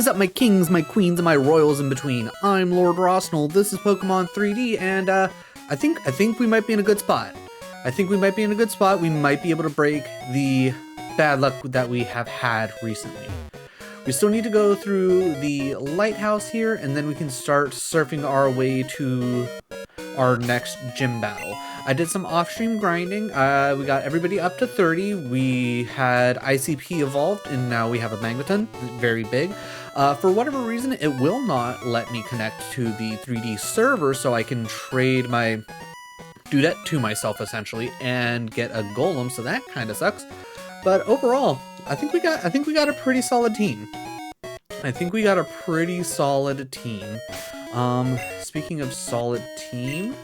is up, my kings, my queens, and my royals in between? I'm Lord Rosnell. This is Pokemon 3D, and I think we might be in a good spot. We might be able to break the bad luck that we have had recently. We still need to go through the lighthouse here, and then we can start surfing our way to our next gym battle. I did some off-stream grinding. We got everybody up to 30. We had ICP evolved, and now we have a Magneton, very big. For whatever reason, it will not let me connect to the 3D server, so I can trade my Dudette to myself essentially and get a Golem. So that kind of sucks. But overall, I think we got a pretty solid team. Speaking of solid team,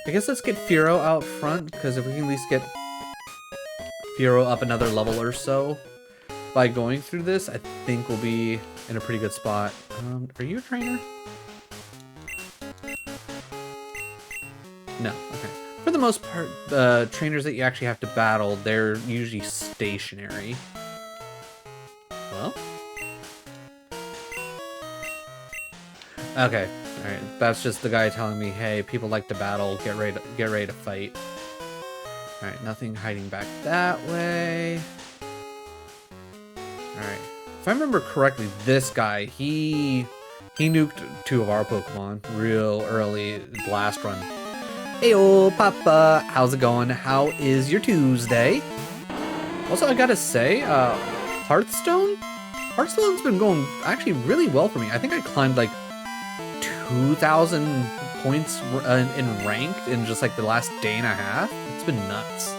I guess let's get Firo out front, because if we can at least get Firo up another level or so by going through this, I think we'll be in a pretty good spot. Are you a trainer? No, okay. For the most part, trainers that you actually have to battle, they're usually stationary. Well? Okay, alright. That's just the guy telling me, hey, people like to battle, get ready to fight. Alright, nothing hiding back that way. Alright. If I remember correctly, this guy, he nuked two of our Pokemon real early the last run. Heyo, Papa, how's it going? How is your Tuesday? Also, I gotta say, Hearthstone's been going actually really well for me. I think I climbed like 2,000 points in ranked in just like the last day and a half. It's been nuts.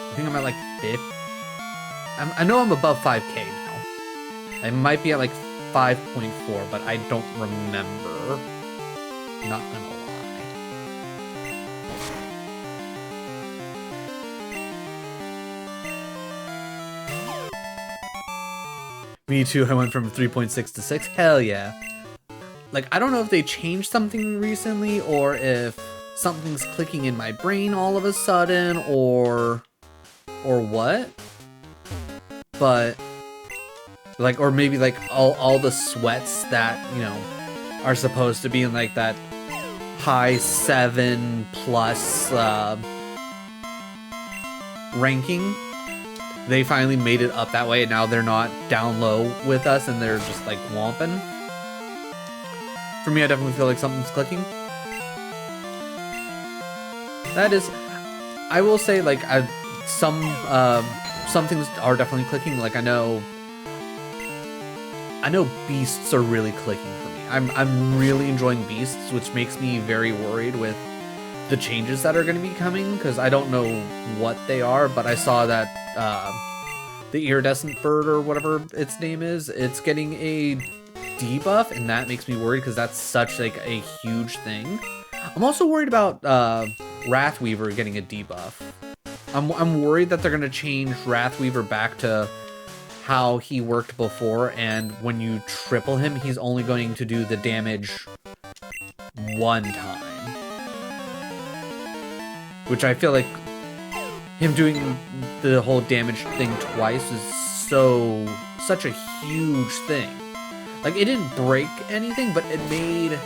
I think I'm at like 5th. I know I'm above 5K now. I might be at like 5.4, but I don't remember. Not gonna lie. Me too, I went from 3.6 to 6. Hell yeah. Like, I don't know if they changed something recently, or if something's clicking in my brain all of a sudden, or what. But like, or maybe like all the sweats that, you know, are supposed to be in like that high 7+ ranking, they finally made it up that way, and now they're not down low with us and they're just like whomping. For me, I definitely feel like something's clicking. That is, I will say, like, some things are definitely clicking. Like, I know beasts are really clicking for me. I'm really enjoying beasts, which makes me very worried with the changes that are going to be coming, because I don't know what they are, but I saw that the iridescent bird, or whatever its name is, it's getting a debuff, and that makes me worried, because that's such like a huge thing. I'm also worried about Wrathweaver getting a debuff. I'm worried that they're going to change Wrathweaver back to how he worked before, and when you triple him, he's only going to do the damage one time. Which I feel like him doing the whole damage thing twice is such a huge thing. Like, it didn't break anything, but it made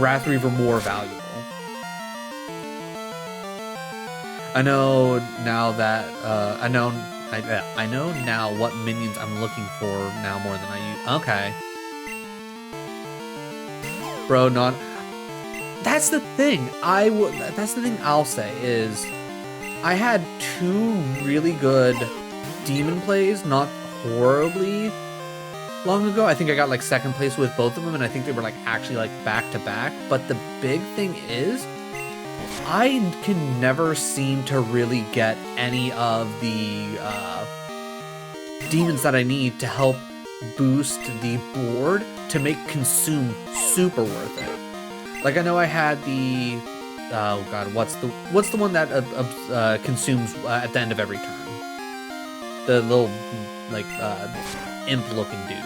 Wrathweaver more valuable. I know now that I know now what minions I'm looking for now more than I used. Okay. Bro, not... That's the thing. That's the thing I'll say is, I had 2 really good demon plays not horribly long ago. I think I got like 2nd place with both of them, and I think they were like actually like back to back. But the big thing is, I can never seem to really get any of the demons that I need to help boost the board to make consume super worth it. Like, I know I had the, oh god, what's the one that consumes at the end of every turn? The little, like, imp-looking dude.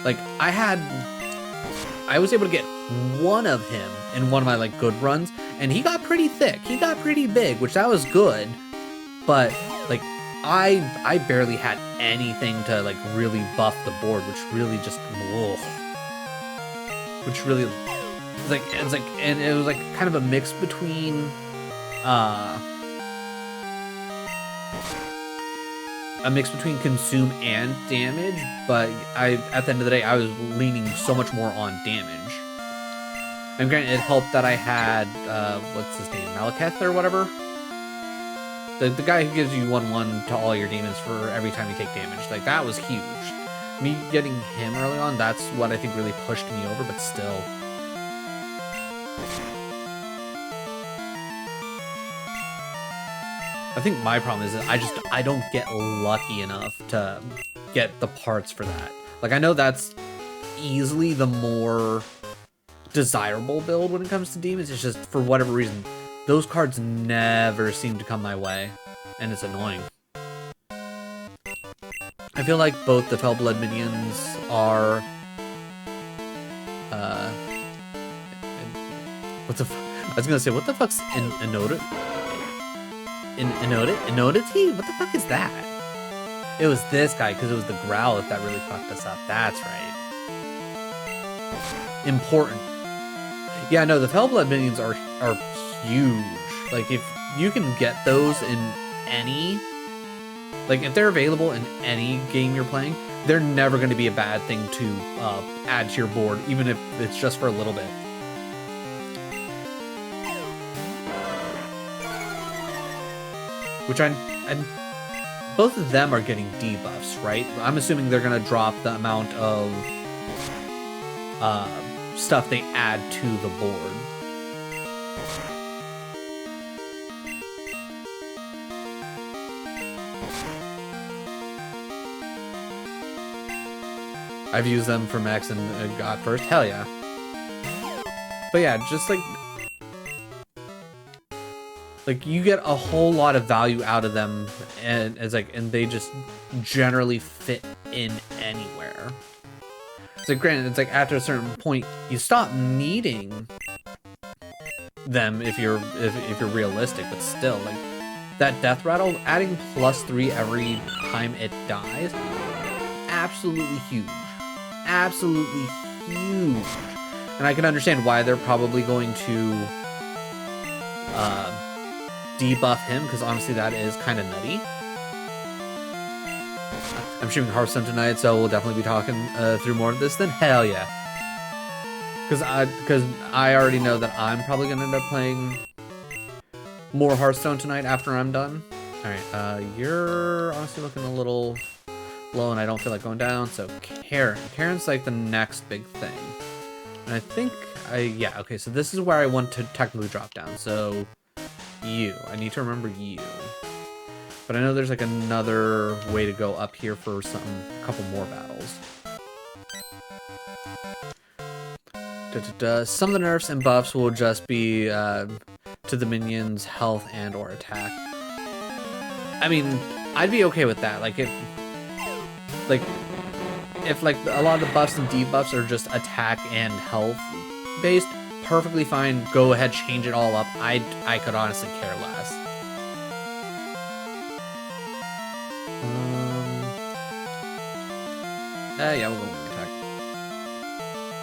Like, I was able to get one of him in one of my, like, good runs, and he got pretty thick. He got pretty big, which that was good. But like, I barely had anything to, like, really buff the board, which really just, whoa. Which really, and it was, like, kind of a mix between, consume and damage, but at the end of the day, I was leaning so much more on damage. And granted, it helped that I had, what's his name, Malekith or whatever? The guy who gives you 1/1 to all your demons for every time you take damage. Like, that was huge. Me getting him early on, that's what I think really pushed me over, but still. I think my problem is that I don't get lucky enough to get the parts for that. Like, I know that's easily the more desirable build when it comes to demons. It's just, for whatever reason, those cards never seem to come my way, and it's annoying. I feel like both the Fellblood minions are, I was gonna say, what the fuck's Inodity? What the fuck is that? It was this guy, because it was the Growlithe that really fucked us up. That's right. Important. Yeah, no, the Fellblood minions are huge. Like, if you can get those in any, like, if they're available in any game you're playing, they're never going to be a bad thing to add to your board, even if it's just for a little bit. Which both of them are getting debuffs, right? I'm assuming they're going to drop the amount of stuff they add to the board. I've used them for max and got first. Hell yeah. But yeah, just like you get a whole lot of value out of them, and it's like, and they just generally fit in anywhere. It's like, granted, it's like after a certain point you stop needing them if you're realistic, but still, like, that death rattle adding +3 every time it dies, absolutely huge. Absolutely huge. And I can understand why they're probably going to debuff him, because honestly that is kind of nutty. I'm streaming Hearthstone tonight, so we'll definitely be talking through more of this. Then hell yeah. Because I already know that I'm probably going to end up playing more Hearthstone tonight after I'm done. Alright, you're honestly looking a little low, and I don't feel like going down, so Karen's like the next big thing. And I think yeah, okay, so this is where I want to technically drop down. So I need to remember you, but I know there's like another way to go up here for a couple more battles. Some of the nerfs and buffs will just be to the minions' health and or attack. I mean, I'd be okay with that. Like, if like a lot of the buffs and debuffs are just attack and health based, perfectly fine. Go ahead, change it all up. I could honestly care less. Yeah, we'll go wing attack,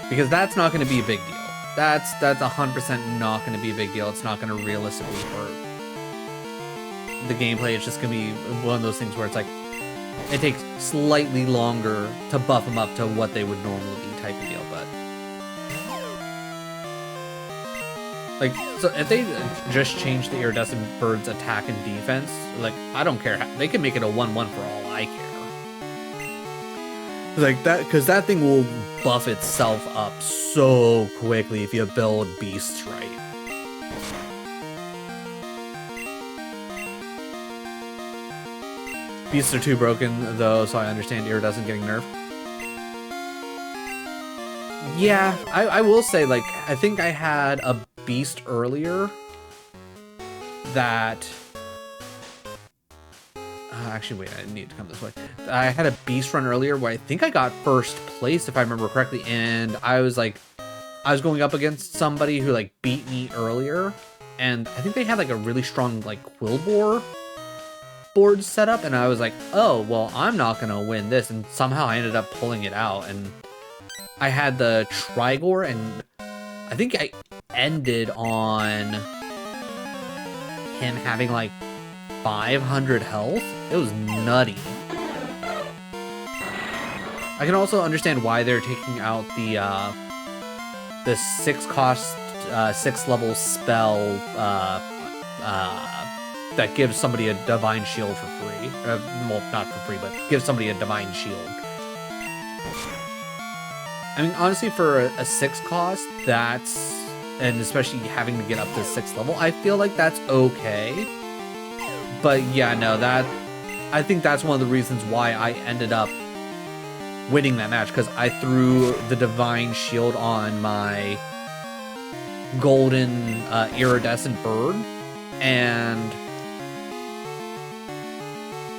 because that's not going to be a big deal. That's 100% not going to be a big deal. It's not going to realistically hurt the gameplay. It's just going to be one of those things where it's like, it takes slightly longer to buff them up to what they would normally be, type of deal. But like, so if they just change the iridescent bird's attack and defense, like, I don't care. They can make it a 1/1 for all I care. Like that, because that thing will buff itself up so quickly if you build beasts right. Beasts are too broken, though, so I understand iridescent getting nerfed. Yeah, I will say, like, I think I had a beast earlier that... actually, wait, I need to come this way. I had a beast run earlier where I think I got first place, if I remember correctly, and I was going up against somebody who, like, beat me earlier, and I think they had, like, a really strong, like, Quillbore board set up, and I was like, oh, well, I'm not gonna win this, and somehow I ended up pulling it out, and I had the Trigor, and I think I ended on him having like 500 health. It was nutty. I can also understand why they're taking out the 6 cost 6 level spell that gives somebody a divine shield for free. Well, not for free, but gives somebody a divine shield. I mean, honestly, for a 6 cost, and especially having to get up to 6th level, I feel like that's okay. But yeah, no, I think that's one of the reasons why I ended up winning that match, because I threw the divine shield on my golden iridescent bird, and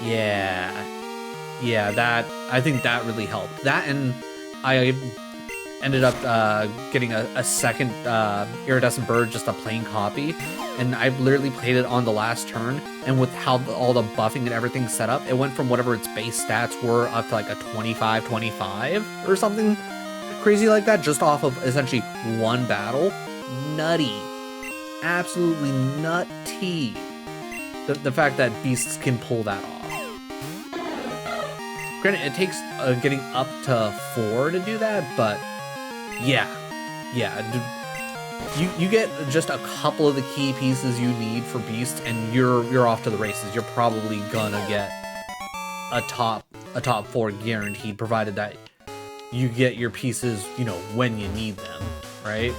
yeah, I think that really helped. That, and I ended up getting a second iridescent bird, just a plain copy, and I literally played it on the last turn, and with how all the buffing and everything set up, it went from whatever its base stats were up to like a 25 or something crazy like that, just off of essentially one battle. Nutty. Absolutely nutty. The fact that beasts can pull that off. Granted, it takes getting up to 4 to do that, but yeah, you get just a couple of the key pieces you need for beast, and you're off to the races. You're probably gonna get a top 4 guaranteed, provided that you get your pieces, you know, when you need them, right?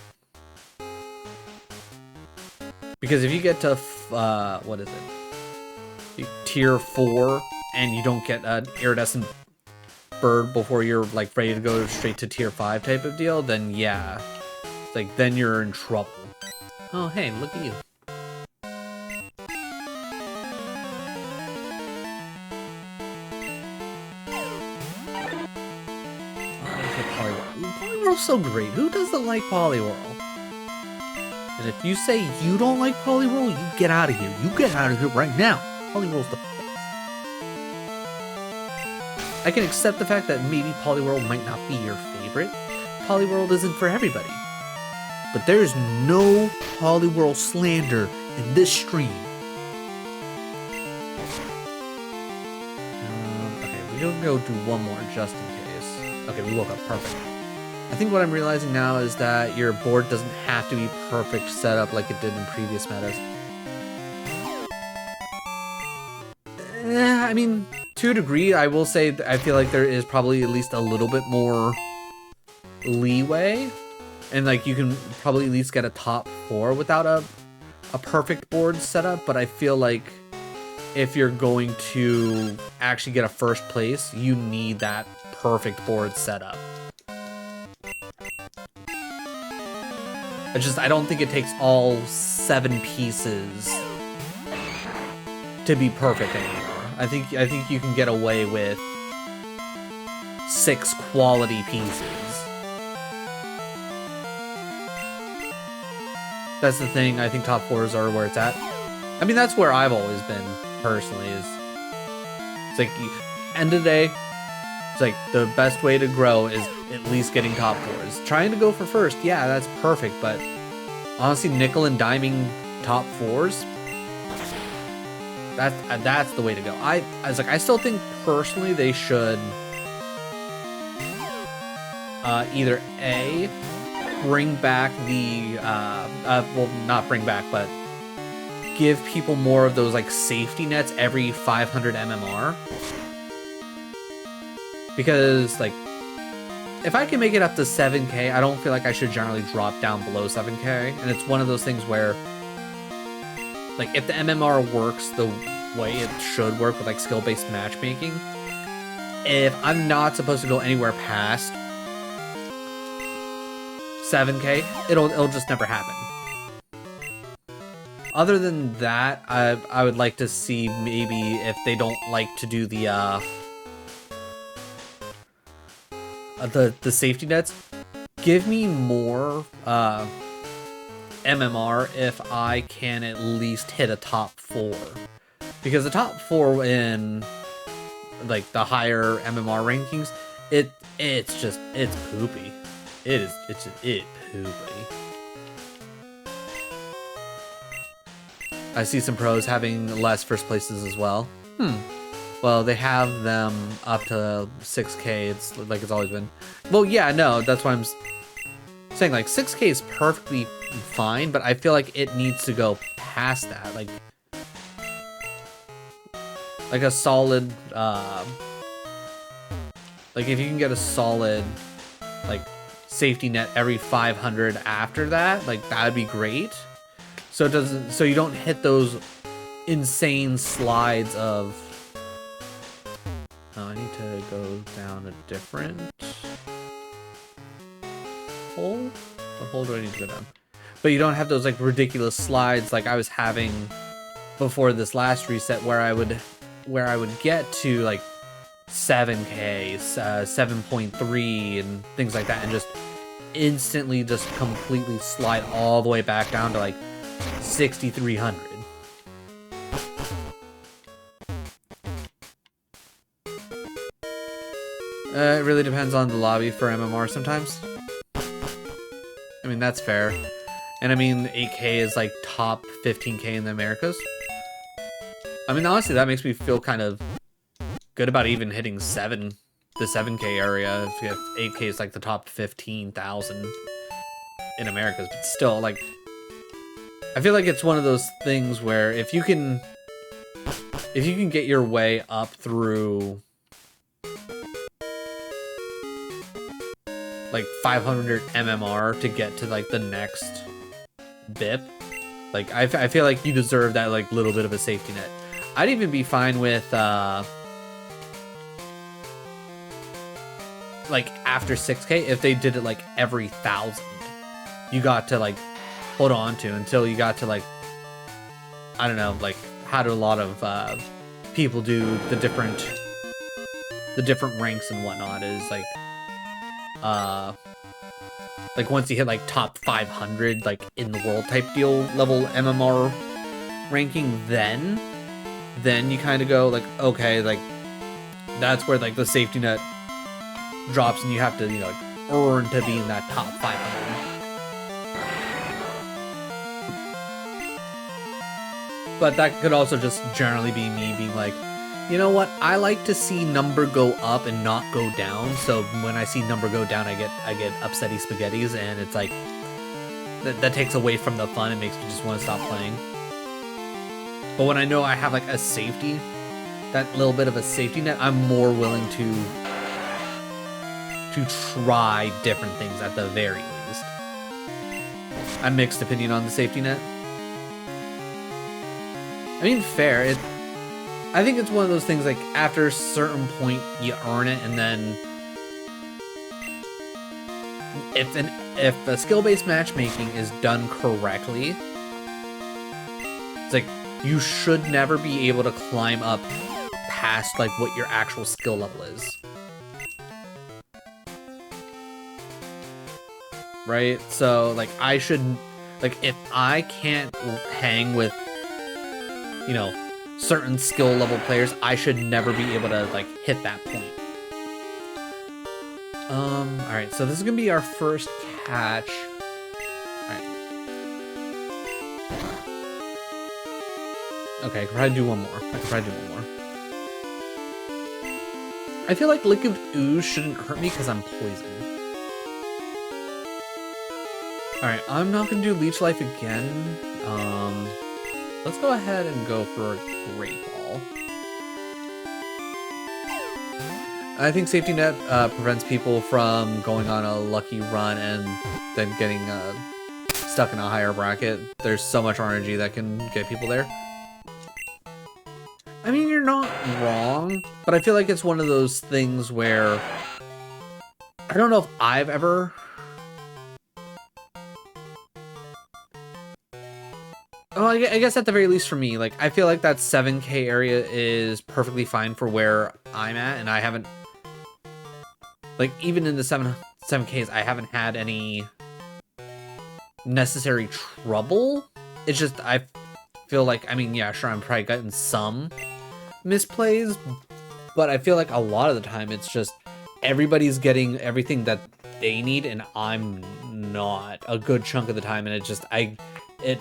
Because if you get to what is it, tier 4, and you don't get an iridescent bird before you're like ready to go straight to tier 5 type of deal, then yeah, it's like then you're in trouble. Oh hey, look at you. Poliwhirl's so great. Who doesn't like Poliwhirl? And if you say you don't like Poliwhirl, you get out of here. You get out of here right now. Poliwhirl's the... I can accept the fact that maybe Poliwhirl might not be your favorite. Poliwhirl isn't for everybody. But there's no Poliwhirl slander in this stream. Okay, we'll go do one more just in case. Okay, we woke up. Perfect. I think what I'm realizing now is that your board doesn't have to be perfect setup like it did in previous metas. I mean, to a degree, I will say that I feel like there is probably at least a little bit more leeway, and like you can probably at least get a top 4 without a perfect board setup, but I feel like if you're going to actually get a first place, you need that perfect board setup. I don't think it takes all 7 pieces to be perfect anymore. I think you can get away with 6 quality pieces. That's the thing. I think top 4s are where it's at. I mean, that's where I've always been personally. It's like end of the day, it's like the best way to grow is at least getting top 4s. Trying to go for first, yeah, that's perfect, but honestly, nickel and diming top 4s, that's the way to go. I was like, I still think personally they should either A, bring back the well, not bring back, but give people more of those like safety nets every 500 MMR. Because like, if I can make it up to 7k, I don't feel like I should generally drop down below 7k. And it's one of those things where, like, if the MMR works the way it should work with like skill-based matchmaking, if I'm not supposed to go anywhere past 7k, it'll just never happen. Other than that, I would like to see maybe if they don't like to do the safety nets, give me more MMR if I can at least hit a top 4. Because the top 4 in like the higher MMR rankings, it's poopy. It's poopy. I see some pros having less first places as well. Well, they have them up to 6K. It's like it's always been. Well, yeah, no, that's why I'm saying like 6K is perfectly fine, but I feel like it needs to go past that. Like a solid, like if you can get a solid, like safety net every 500 after that, like that'd be great. So it doesn't, so you don't hit those insane slides of. Oh, I need to go down a different hole. What hole do I need to go down? But you don't have those like ridiculous slides like I was having before this last reset, where I would get to like 7K, 7.3 and things like that, and just instantly just completely slide all the way back down to like 6,300. It really depends on the lobby for MMR sometimes. I mean, that's fair. And I mean, 8K is like top 15K in the Americas. I mean, honestly, that makes me feel kind of good about even hitting the 7K area. If 8K is like the top 15,000 in Americas, but still, like, I feel like it's one of those things where if you can get your way up through like 500 MMR to get to like the next BIP, like I feel like you deserve that like little bit of a safety net. I'd even be fine with like after 6K if they did it like every 1,000 you got to like hold on to until you got to like, I don't know, like how do a lot of people do the different ranks and whatnot, is like once you hit like top 500 like in the world type deal level MMR ranking, then you kind of go like, okay, like that's where like the safety net drops and you have to, you know, like earn to be in that top 500. But that could also just generally be me being like, you know what, I like to see number go up and not go down, so when I see number go down I get upsetty spaghettis, and it's like that takes away from the fun. It makes me just want to stop playing. But when I know I have like a safety, that little bit of a safety net, I'm more willing to try different things at the very least. I mixed opinion on the safety net. I mean, fair. I think it's one of those things like after a certain point you earn it, and then if the skill-based matchmaking is done correctly, it's like you should never be able to climb up past like what your actual skill level is. Right? So like I should, like if I can't hang with, you know, certain skill level players, I should never be able to like hit that point. Alright, so this is gonna be our first catch. Alright. Okay, I can probably do one more. I feel like Liquid Ooze shouldn't hurt me because I'm poisoned. Alright, I'm not gonna do Leech Life again. Let's go ahead and go for a Great Ball. I think Safety Net prevents people from going on a lucky run and then getting stuck in a higher bracket. There's so much RNG that can get people there. I mean, you're not wrong, but I feel like it's one of those things where I don't know if I've ever... Oh, I guess at the very least for me, like, I feel like that 7K area is perfectly fine for where I'm at, and I haven't, like, even in the 7Ks, I haven't had any necessary trouble. It's just, I feel like, I mean, yeah, sure, I'm probably gotten some misplays, but I feel like a lot of the time it's just everybody's getting everything that they need, and I'm not a good chunk of the time, and it just, it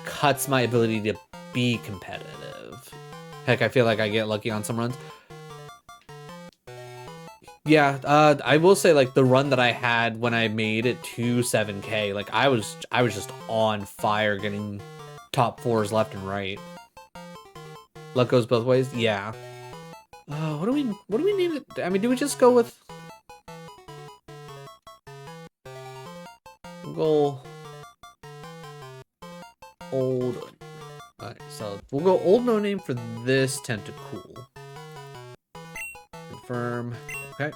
cuts my ability to be competitive. Heck, I feel like I get lucky on some runs. Yeah, I will say, like, the run that I had when I made it to 7K, like, I was just on fire getting top 4s left and right. Luck goes both ways? Yeah. What do we need? I mean, do we just go with... We'll go... Old... Alright, so we'll go old no name for this Tentacool. Confirm. Okay.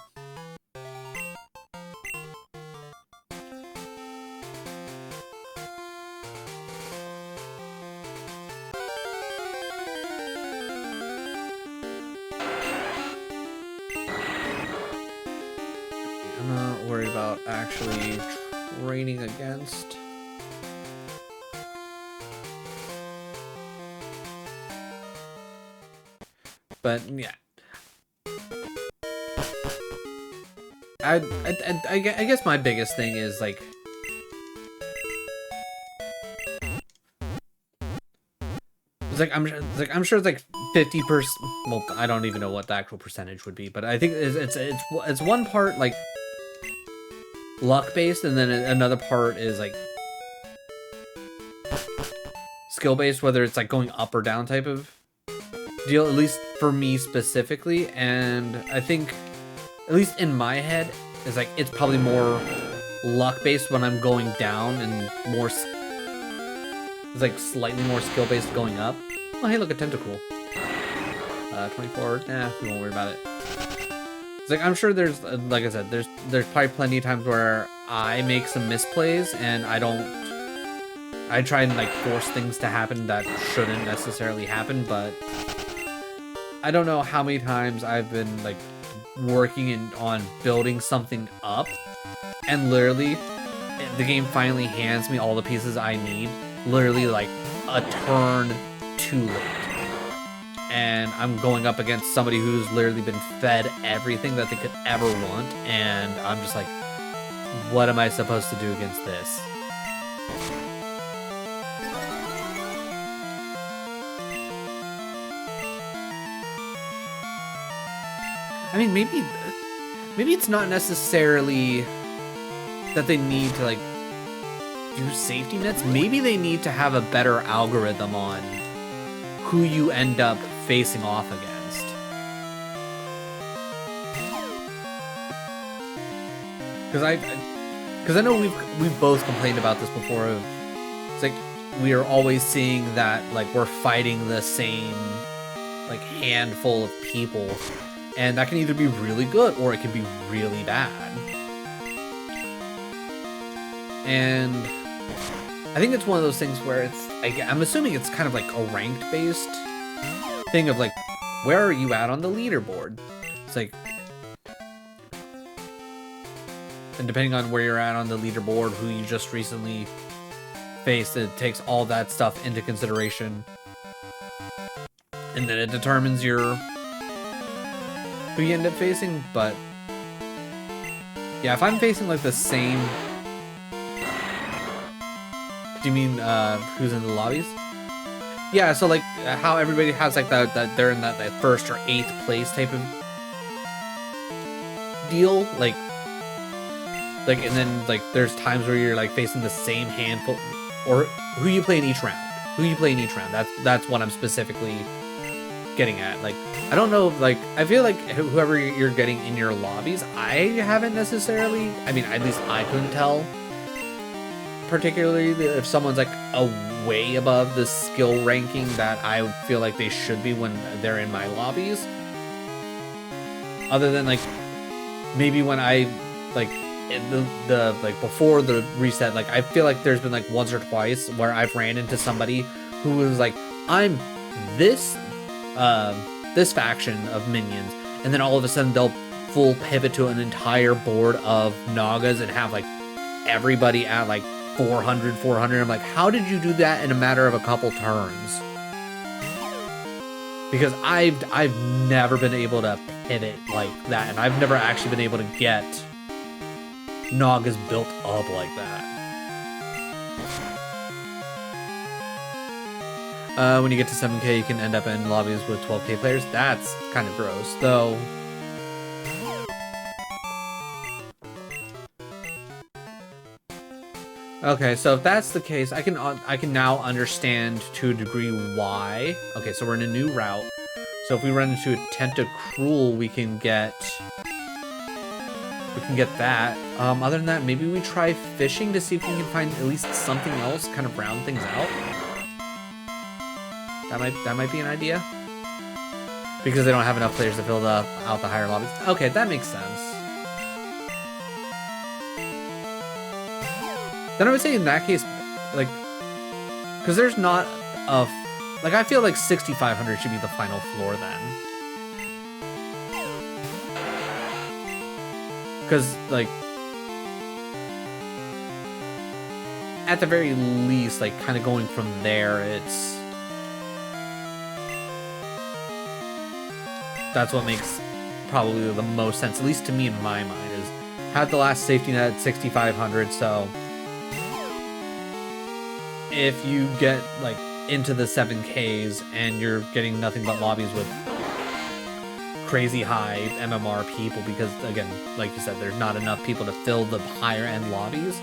I'm not worried about actually training against. But yeah. I guess my biggest thing is like, I'm sure it's like 50%. Well, I don't even know what the actual percentage would be, but I think it's one part like luck based, and then another part is like skill based, whether it's like going up or down type of deal, at least for me specifically. And I think, at least in my head, is like it's probably more luck based when I'm going down, and more it's like slightly more skill based going up. Oh, hey, look, a Tentacool. 24. Nah, we won't worry about it. It's like, I'm sure there's, like I said, there's probably plenty of times where I make some misplays and I try and like force things to happen that shouldn't necessarily happen, but I don't know how many times I've been like working on building something up, and literally the game finally hands me all the pieces I need, literally like a turn too late. And I'm going up against somebody who's literally been fed everything that they could ever want, and I'm just like, what am I supposed to do against this? I mean, maybe it's not necessarily that they need to like do safety nets. Maybe they need to have a better algorithm on who you end up facing off against. Because I know we've both complained about this before. It's like we are always seeing that like we're fighting the same like handful of people, and that can either be really good or it can be really bad. And I think it's one of those things where it's, I'm assuming it's kind of like a ranked based thing of like, where are you at on the leaderboard? It's like, and depending on where you're at on the leaderboard, who you just recently faced, it takes all that stuff into consideration. And then it determines who you end up facing. But yeah, if I'm facing like the same... Do you mean who's in the lobbies? Yeah, so like how everybody has like that they're in that first or 8th place type of deal, like and then like there's times where you're like facing the same handful, or who you play in each round. That's what I'm specifically getting at. Like, I don't know, like I feel like whoever you're getting in your lobbies, I haven't necessarily, I mean, at least I couldn't tell particularly if someone's like a way above the skill ranking that I feel like they should be when they're in my lobbies. Other than like maybe when I like the like before the reset, like I feel like there's been like once or twice where I've ran into somebody who was like, I'm this this faction of minions, and then all of a sudden they'll full pivot to an entire board of Nagas and have like everybody at like 400, 400. I'm like, how did you do that in a matter of a couple turns? Because I've never been able to pivot like that, and I've never actually been able to get Naga's built up like that. When you get to 7K, you can end up in lobbies with 12K players. That's kind of gross, though. Okay, so if that's the case, I can now understand to a degree why. Okay, so we're in a new route. So if we run into a Tentacruel, we can get that. Other than that, maybe we try fishing to see if we can find at least something else, kind of round things out. That might be an idea. Because they don't have enough players to fill out the higher lobbies. Okay, that makes sense. Then I would say in that case, like, because there's not a, like, I feel like 6,500 should be the final floor then. Because, like, at the very least, like, kind of going from there, that's what makes probably the most sense, at least to me in my mind, is have the last safety net at 6,500, so if you get, like, into the 7Ks and you're getting nothing but lobbies with crazy high MMR people because, again, like you said, there's not enough people to fill the higher end lobbies,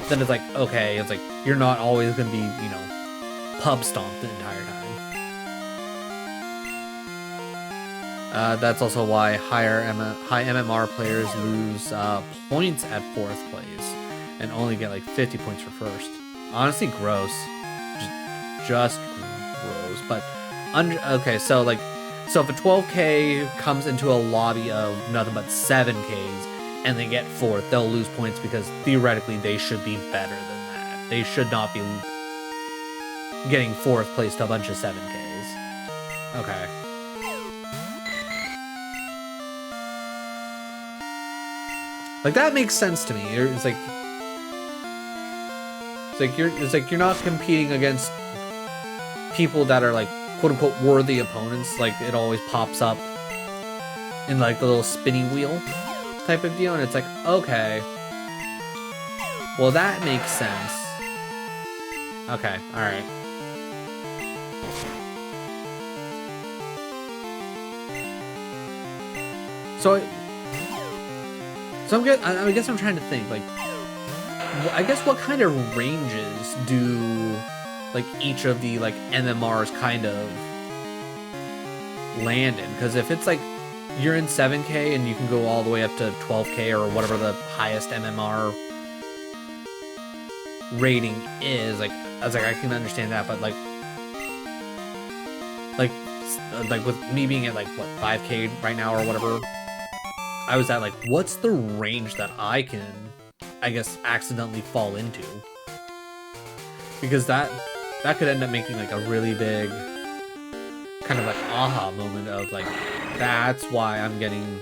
then it's like, okay, it's like, you're not always going to be, you know, pub stomped the entire time. That's also why high MMR players lose points at 4th place and only get like 50 points for 1st. Honestly, gross. Just gross. But, okay, so like, so if a 12K comes into a lobby of nothing but 7Ks and they get 4th, they'll lose points because theoretically they should be better than that. They should not be getting 4th place to a bunch of 7Ks. Okay. Like, that makes sense to me. It's like you're not competing against people that are like quote unquote worthy opponents. Like, it always pops up in like the little spinny wheel type of deal, and it's like, okay, well, that makes sense. Okay, all right. So I'm good. I guess I'm trying to think, like, I guess what kind of ranges do, like, each of the, like, MMRs kind of land in? Because if it's, like, you're in 7K and you can go all the way up to 12K or whatever the highest MMR rating is, like, I was like, I can understand that, but, like with me being at, like, what, 5K right now or whatever, I was at, like, what's the range that I can, I guess, accidentally fall into? Because that could end up making, like, a really big kind of, like, aha moment of, like, that's why I'm getting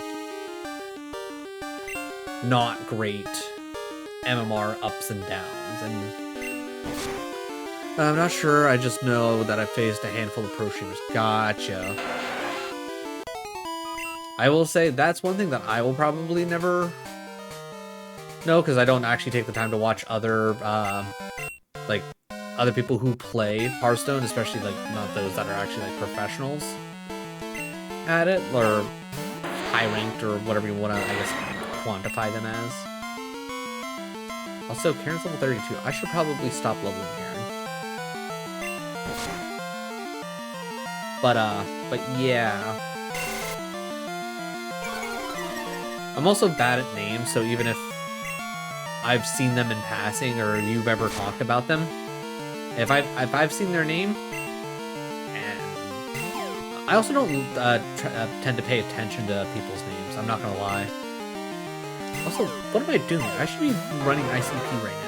not great MMR ups and downs. And I'm not sure, I just know that I faced a handful of pro streamers. Gotcha. I will say that's one thing that I will probably never know, because I don't actually take the time to watch other, like, other people who play Hearthstone, especially, like, not those that are actually, like, professionals at it, or high-ranked, or whatever you want to, I guess, quantify them as. Also, Karen's level 32. I should probably stop leveling Karen. But yeah. I'm also bad at names, so even if I've seen them in passing or you've ever talked about them, if I've seen their name, and I also don't tend to pay attention to people's names, I'm not gonna lie. Also, what am I doing? I should be running ICP right now.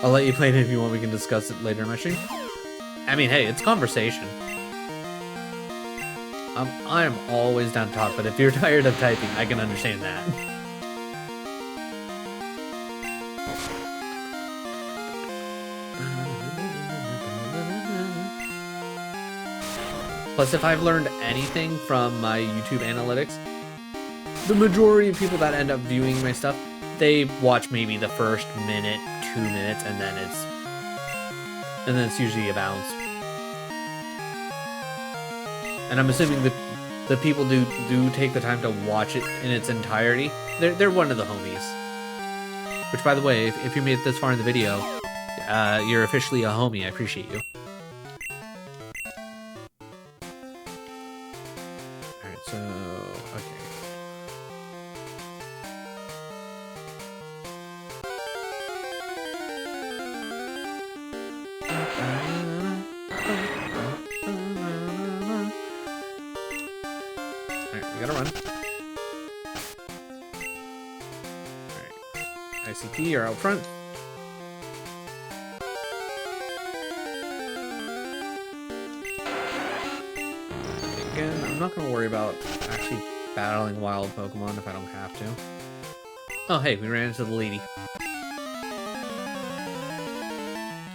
I'll let you play it if you want. We can discuss it later in my stream. I mean, hey, it's conversation. I'm always down to talk, but if you're tired of typing, I can understand that. Plus, if I've learned anything from my YouTube analytics, the majority of people that end up viewing my stuff, they watch maybe the first minute, 2 minutes, and then it's usually a bounce. And I'm assuming that the people do take the time to watch it in its entirety. They're one of the homies. Which, by the way, if you made it this far in the video, you're officially a homie. I appreciate you. Alright, so... okay. Alright, we gotta run. Alright. ICP, you're out front. Again, I'm not gonna worry about actually battling wild Pokemon if I don't have to. Oh, hey, we ran into the lady.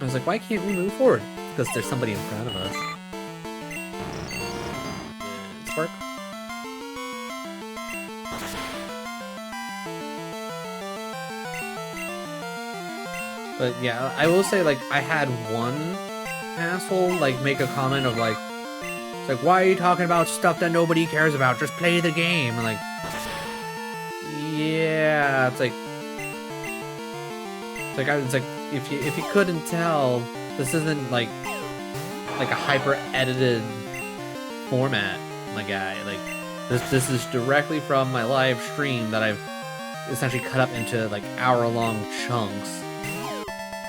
I was like, why can't we move forward? Because there's somebody in front of us. Spark. But yeah, I will say, like, I had one asshole, like, make a comment of, like, it's like, why are you talking about stuff that nobody cares about? Just play the game. And, like, yeah, it's like, if you couldn't tell, this isn't, like a hyper-edited format, my guy. Like, this is directly from my live stream that I've essentially cut up into, like, hour-long chunks.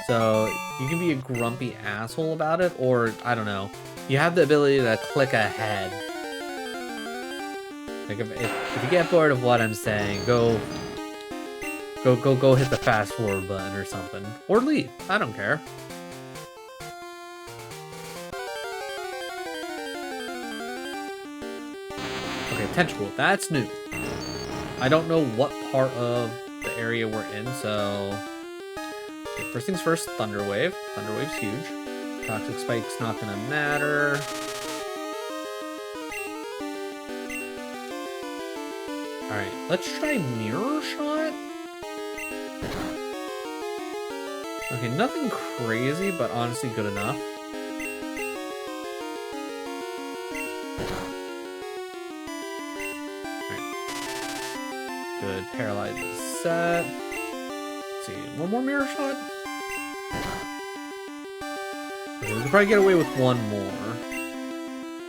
So, you can be a grumpy asshole about it, or, I don't know, you have the ability to click ahead. Like, if you get bored of what I'm saying, go hit the fast forward button or something. Or leave, I don't care. Okay, Tentacle, that's new. I don't know what part of the area we're in, so... okay, first things first, Thunder Wave. Thunder Wave's huge. Toxic Spike's not gonna matter. Alright, let's try Mirror Shot. Okay, nothing crazy, but honestly good enough. Alright. Good, Paralyze is set. Let's see, one more Mirror Shot? Okay, we can probably get away with one more.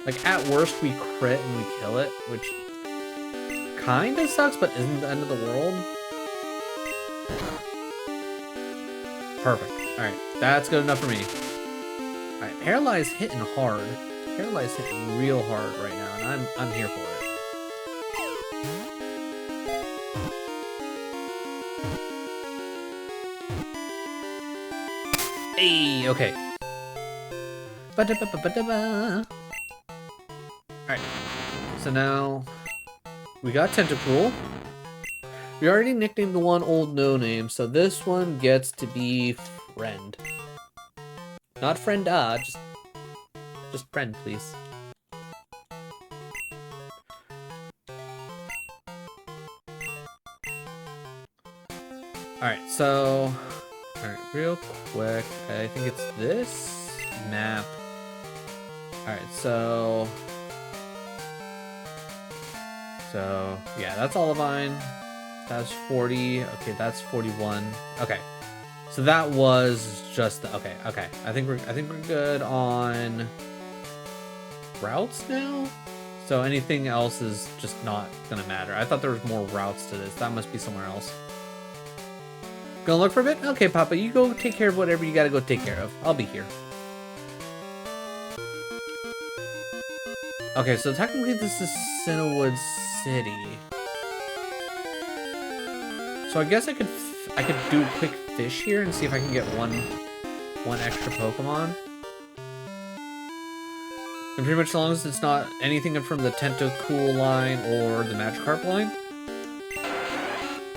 Like, at worst, we crit and we kill it, which kinda sucks, but isn't the end of the world. Perfect. Alright, that's good enough for me. Alright, Paralyze hitting hard. Paralyze hitting real hard right now, and I'm here for it. Hey, okay. Alright, so now we got Tentacool. We already nicknamed the one old no-name, so this one gets to be Friend. Not Friend, just Friend, please. Alright, so... alright, real quick, I think it's this map. Alright, so... yeah, that's Olivine. That's 40. Okay, that's 41. Okay, so that was just the, okay. I think we're good on routes now. So anything else is just not gonna matter. I thought there was more routes to this. That must be somewhere else. Gonna look for a bit? Okay, Papa, you go take care of whatever you gotta go take care of. I'll be here. Okay, so technically this is Cinnawood City. So I guess I could do a quick fish here and see if I can get one extra Pokemon. And pretty much as long as it's not anything from the Tentacool line or the Magikarp line,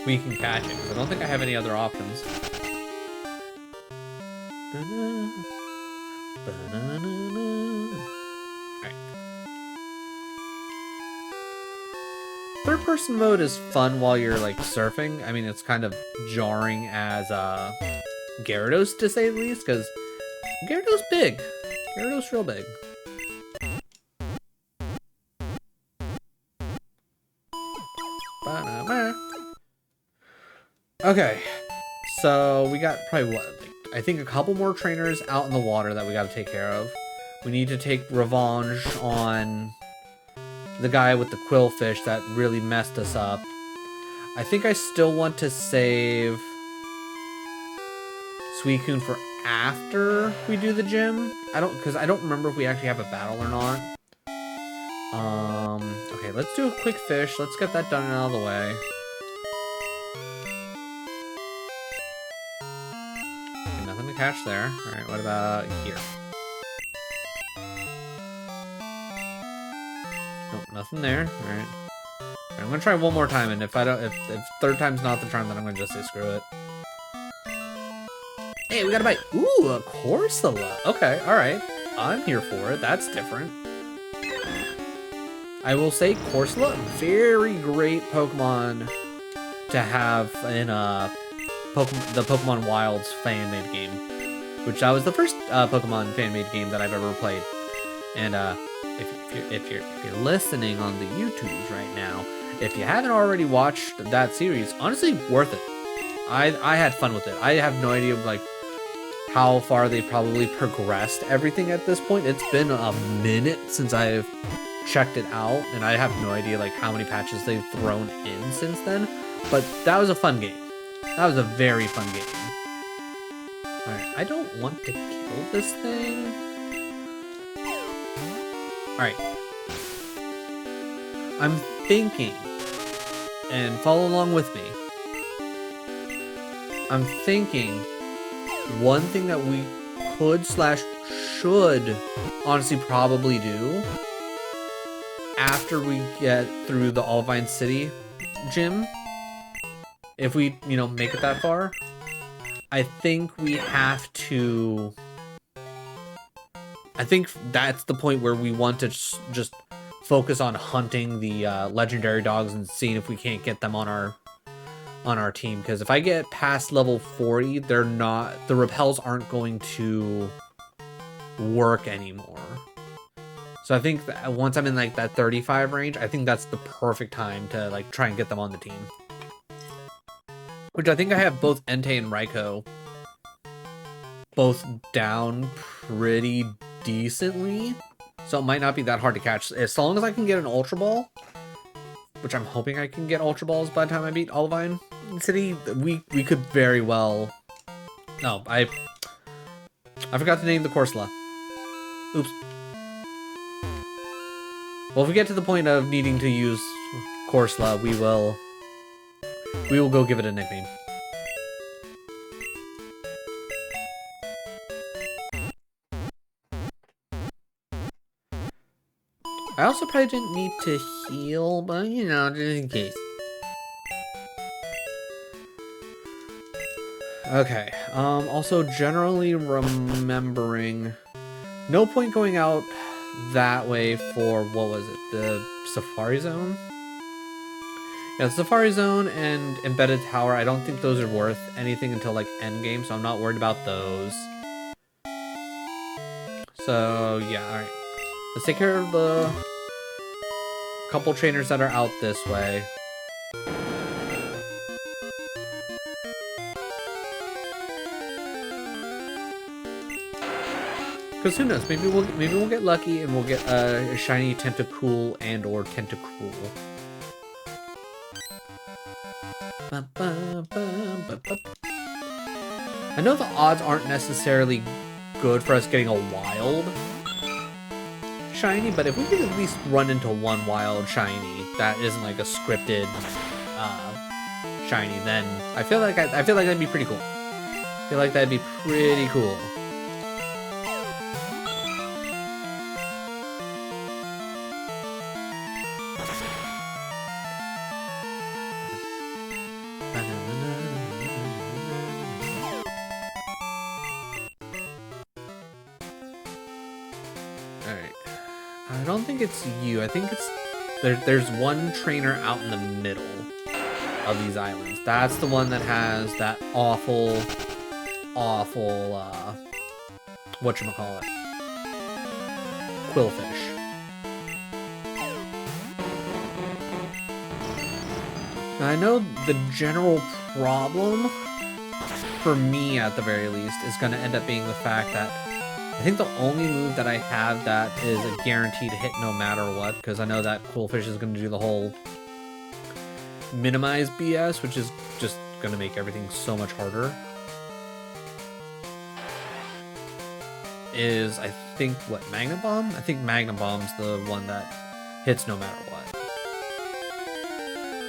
we can catch it, because I don't think I have any other options. Alright. Third-person mode is fun while you're, like, surfing. I mean, it's kind of jarring as, Gyarados, to say the least, because Gyarados big. Gyarados real big. Okay, so we got probably what, like, I think a couple more trainers out in the water that we got to take care of. We need to take revenge on the guy with the quillfish that really messed us up. I think I still want to save Suicune for after we do the gym. Because I don't remember if we actually have a battle or not. Okay, let's do a quick fish. Let's get that done and out of the way. Okay, nothing to catch there. Alright, what about here? Nope, nothing there. Alright. I'm gonna try one more time, and if third time's not the charm, then I'm gonna just say screw it. Hey, we got a bite. Ooh, a Corsola. Okay, alright. I'm here for it. That's different. I will say Corsola, very great Pokemon to have in the Pokemon Wilds fan-made game, which that was the first Pokemon fan-made game that I've ever played. And if you're listening on the YouTubes right now, if you haven't already watched that series, honestly, worth it. I had fun with it. I have no idea like how far they've probably progressed everything at this point. It's been a minute since I've checked it out, and I have no idea like how many patches they've thrown in since then. But that was a fun game. That was a very fun game. Alright, I don't want to kill this thing. Alright. I'm thinking, and follow along with me, I'm thinking one thing that we could / should honestly probably do after we get through the Olivine City gym, if we, you know, make it that far, I think we have to... I think that's the point where we want to just focus on hunting the legendary dogs and seeing if we can't get them on our team. Because if I get past level 40, the repels aren't going to work anymore. So I think that once I'm in like that 35 range, I think that's the perfect time to like try and get them on the team. Which I think I have both Entei and Raikou both down pretty decently. So it might not be that hard to catch. As long as I can get an Ultra Ball, which I'm hoping I can get Ultra Balls by the time I beat Olivine City, we could very well... No, I forgot to name the Corsola. Oops. Well, if we get to the point of needing to use Corsola, we will go give it a nickname. I also probably didn't need to heal, but you know, just in case. Okay, also generally remembering, no point going out that way for, what was it, the Safari Zone? Yeah, the Safari Zone and Embedded Tower, I don't think those are worth anything until like endgame, so I'm not worried about those. So yeah, alright. Let's take care of the couple trainers that are out this way. Because who knows? Maybe we'll get lucky and we'll get a shiny Tentacool and or Tentacruel. I know the odds aren't necessarily good for us getting a wild shiny, but if we could at least run into one wild shiny that isn't like a scripted shiny, then I feel like that'd be pretty cool. I feel like that'd be pretty cool. I don't think it's you. I think it's... There's one trainer out in the middle of these islands. That's the one that has that awful, whatchamacallit? Quillfish. Now, I know the general problem, for me at the very least, is going to end up being the fact that I think the only move that I have that is a guaranteed hit no matter what, because I know that Quillfish is going to do the whole minimize BS, which is just going to make everything so much harder, is, I think, what, Magna Bomb? I think Magna Bomb's the one that hits no matter what.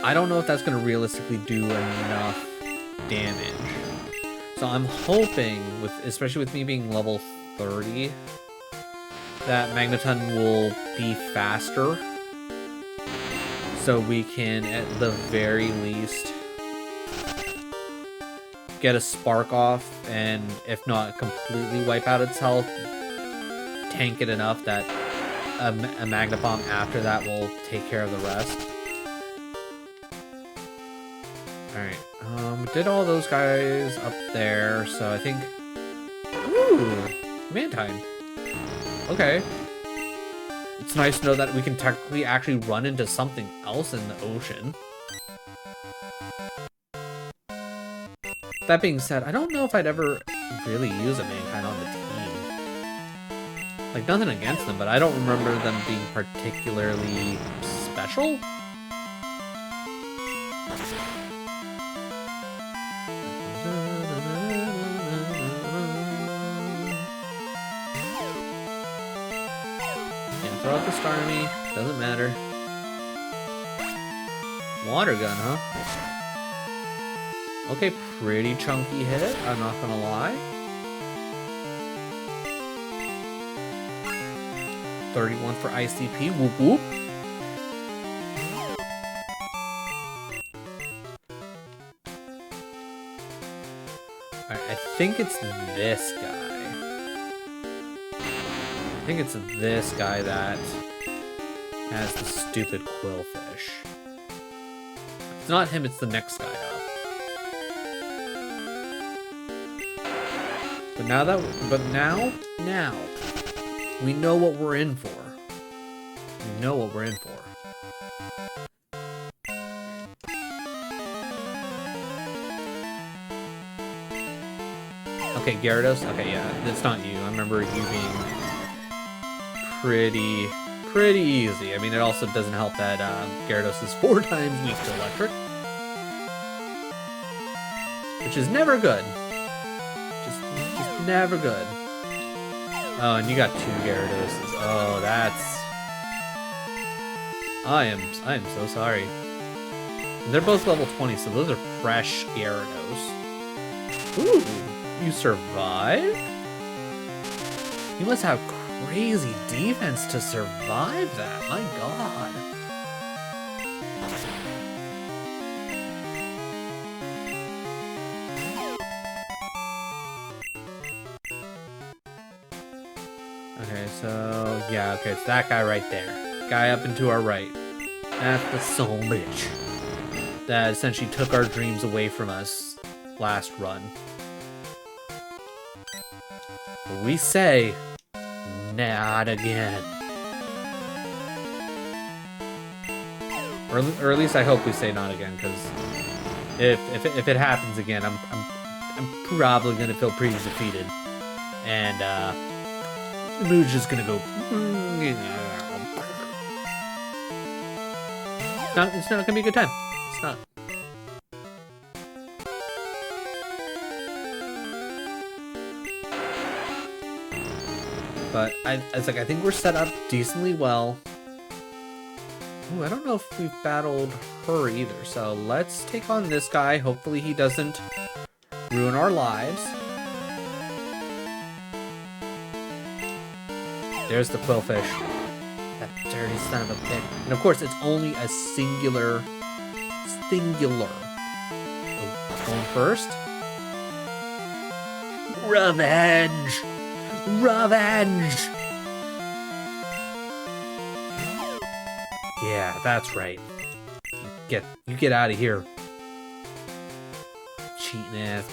I don't know if that's going to realistically do enough damage. So I'm hoping, especially with me being level 30, that Magneton will be faster. So we can, at the very least, get a Spark off, and if not completely wipe out its health, tank it enough that a Magna Bomb after that will take care of the rest. Alright, we did all those guys up there, so I think... Ooh! Mantine. Okay. It's nice to know that we can technically actually run into something else in the ocean. That being said, I don't know if I'd ever really use a Mantine on the team. Like, nothing against them, but I don't remember them being particularly special. Throw out the Starmie, doesn't matter. Water gun, huh? Okay, pretty chunky hit, I'm not gonna lie. 31 for ICP, whoop whoop. Alright, I think it's this guy. I think it's this guy that has the stupid Quillfish. If it's not him, it's the next guy up. But now, we know what we're in for. We know what we're in for. Okay, Gyarados. Okay, yeah, it's not you. I remember you being pretty easy. I mean, it also doesn't help that Gyarados is 4 times weak to electric, which is never good. Just never good. Oh, and you got 2 Gyaradoses. Oh, that's... I am so sorry. And they're both level 20, so those are fresh Gyarados. Ooh, you survived? You must have crazy defense to survive that. My god. Okay, so yeah, okay, it's that guy right there. Guy up and to our right. That's the soul bitch that essentially took our dreams away from us last run. But we say, not again. Or at least I hope we say not again, because if it happens again, I'm probably gonna feel pretty defeated, and the mood's just gonna go. It's not gonna be a good time. It's not. But I think we're set up decently well. Ooh, I don't know if we've battled her either. So let's take on this guy. Hopefully he doesn't ruin our lives. There's the Quillfish. That dirty son of a bitch. And of course, it's only a singular. Oh, going first. Revenge! Revenge! Yeah, that's right. You get out of here. Cheating ass,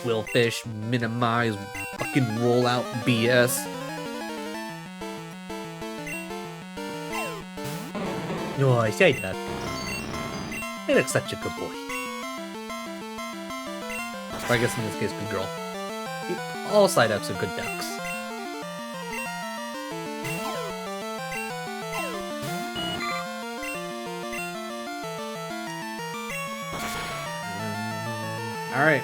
quillfish, minimize, fucking rollout BS. No, I say that. You look such a good boy. Or I guess in this case, good girl. All side ups are good ducks. Alright.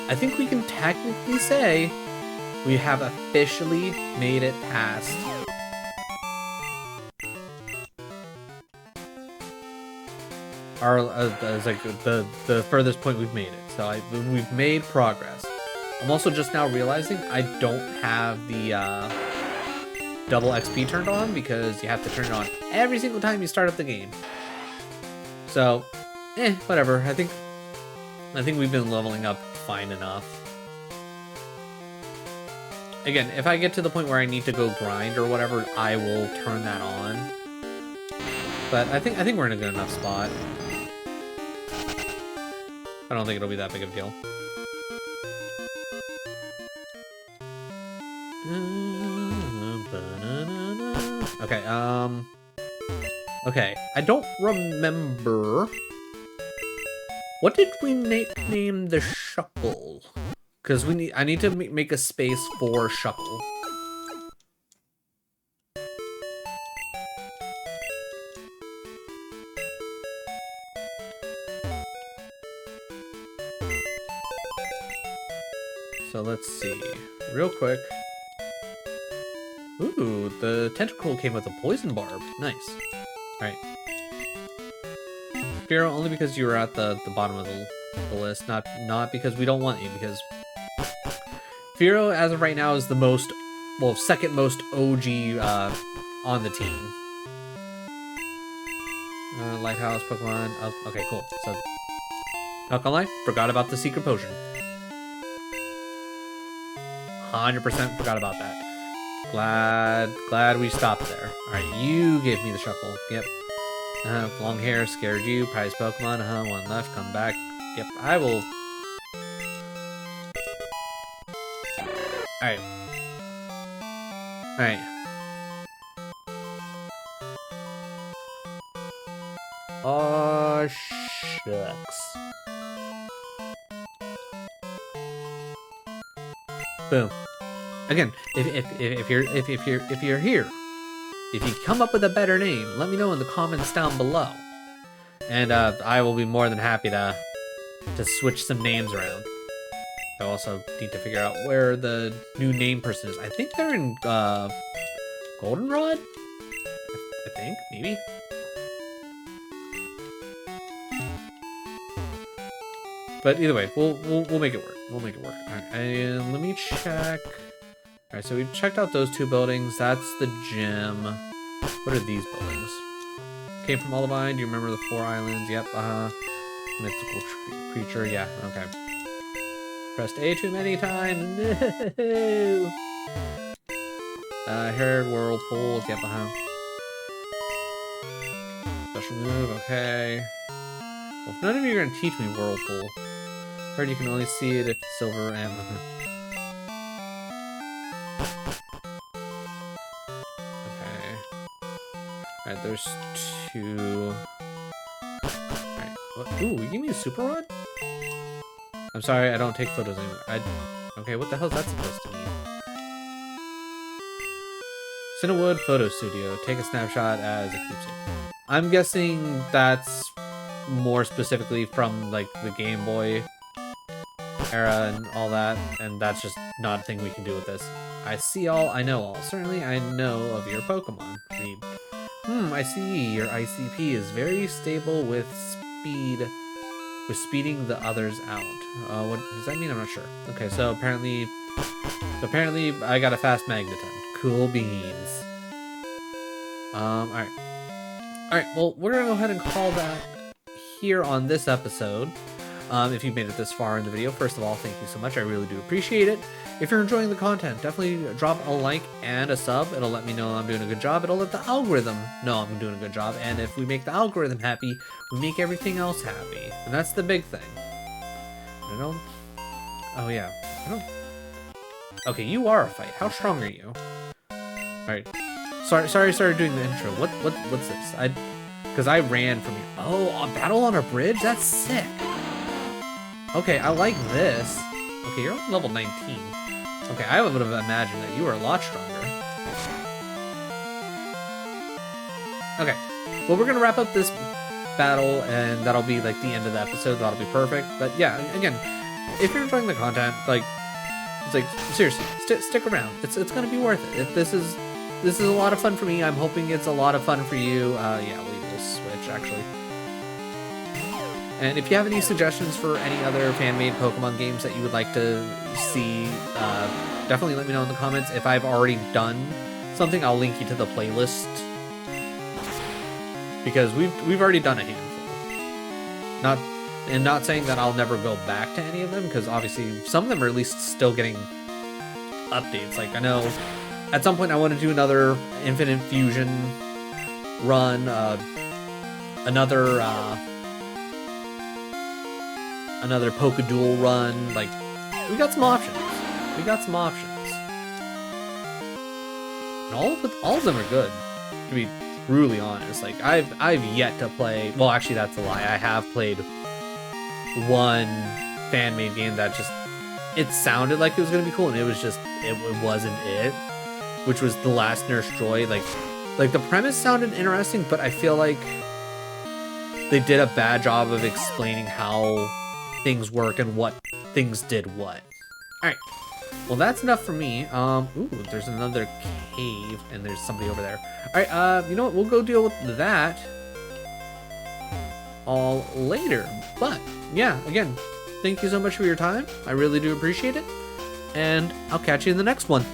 I think we can technically say we have officially made it past our it's like the furthest point we've made it. So we've made progress. I'm also just now realizing I don't have the double XP turned on because you have to turn it on every single time you start up the game. So, whatever. I think we've been leveling up fine enough. Again, if I get to the point where I need to go grind or whatever, I will turn that on. But I think we're in a good enough spot. I don't think it'll be that big of a deal. Okay, okay, I don't remember. What did we name the Shuckle? Because I need to make a space for Shuckle. So let's see, real quick. Ooh, the tentacle came with a poison barb. Nice. All right. Firo, only because you were at the bottom of the list, not because we don't want you, because Firo, as of right now, is the most, well, second most OG on the team. Lighthouse, Pokemon. Oh, okay, cool. So, not gonna lie, forgot about the secret potion. 100% forgot about that. Glad we stopped there. Alright, you gave me the Shuckle. Yep. Long hair scared you. Prize Pokemon. One left. Come back. Yep, I will. Alright. Alright. Oh, shucks. Boom. Again, if you're here, if you come up with a better name, let me know in the comments down below, and I will be more than happy to switch some names around. I also need to figure out where the new name person is. I think they're in Goldenrod. I think maybe. But either way, we'll make it work. We'll make it work. All right, and let me check. All right, so we've checked out those two buildings. That's the gym. What are these buildings? Came from Olivine. Do you remember the 4 islands? Yep. Mythical creature. Yeah. Okay. Pressed A too many times. No. I heard whirlpools. Yep. Special move. Okay. Well, if none of you are gonna teach me whirlpool. Heard you can only see it if silver and. Alright, there's 2. Alright, what? Ooh, you give me a super rod? I'm sorry, I don't take photos anymore. Okay, what the hell is that supposed to mean? Cinnawood Photo Studio. Take a snapshot as a keepsake. I'm guessing that's more specifically from, like, the Game Boy era and all that, and that's just not a thing we can do with this. I see all, I know all. Certainly I know of your Pokemon. Read. I see. Your ICP is very stable with speeding the others out. What does that mean? I'm not sure. Okay, so apparently I got a fast Magneton. Cool beans. Alright, well, we're gonna go ahead and call that here on this episode. If you made it this far in the video, first of all, thank you so much. I really do appreciate it. If you're enjoying the content, definitely drop a like and a sub. It'll let me know I'm doing a good job. It'll let the algorithm know I'm doing a good job. And if we make the algorithm happy, we make everything else happy. And that's the big thing. Oh yeah. Okay, you are a fight. How strong are you? Alright. Sorry I started doing the intro. What's this? Because I ran from you. Oh, a battle on a bridge? That's sick. Okay, I like this. Okay, you're on level 19. Okay, I would have imagined that you were a lot stronger. Okay, well, we're gonna wrap up this battle, and that'll be like the end of the episode. That'll be perfect. But yeah, again, if you're enjoying the content, like, it's like seriously, stick around. It's gonna be worth it. This is a lot of fun for me. I'm hoping it's a lot of fun for you. Yeah, we will switch actually. And if you have any suggestions for any other fan-made Pokemon games that you would like to see, definitely let me know in the comments. If I've already done something, I'll link you to the playlist. Because we've already done a handful. Not saying that I'll never go back to any of them, because obviously some of them are at least still getting updates. Like, I know at some point I want to do another Infinite Fusion run, another Pokeduel run. Like, we got some options. And all of them are good, to be truly honest. Like, I've yet to play, well, actually that's a lie. I have played one fan-made game that just, it sounded like it was gonna be cool, and it was just, it wasn't it, which was The Last Nurse Joy. Like the premise sounded interesting, but I feel like they did a bad job of explaining how things work and what things did what. All right, well, that's enough for me. Ooh, there's another cave, and there's somebody over there. All right, you know what? We'll go deal with that all later. But yeah, again, thank you so much for your time. I really do appreciate it, and I'll catch you in the next one.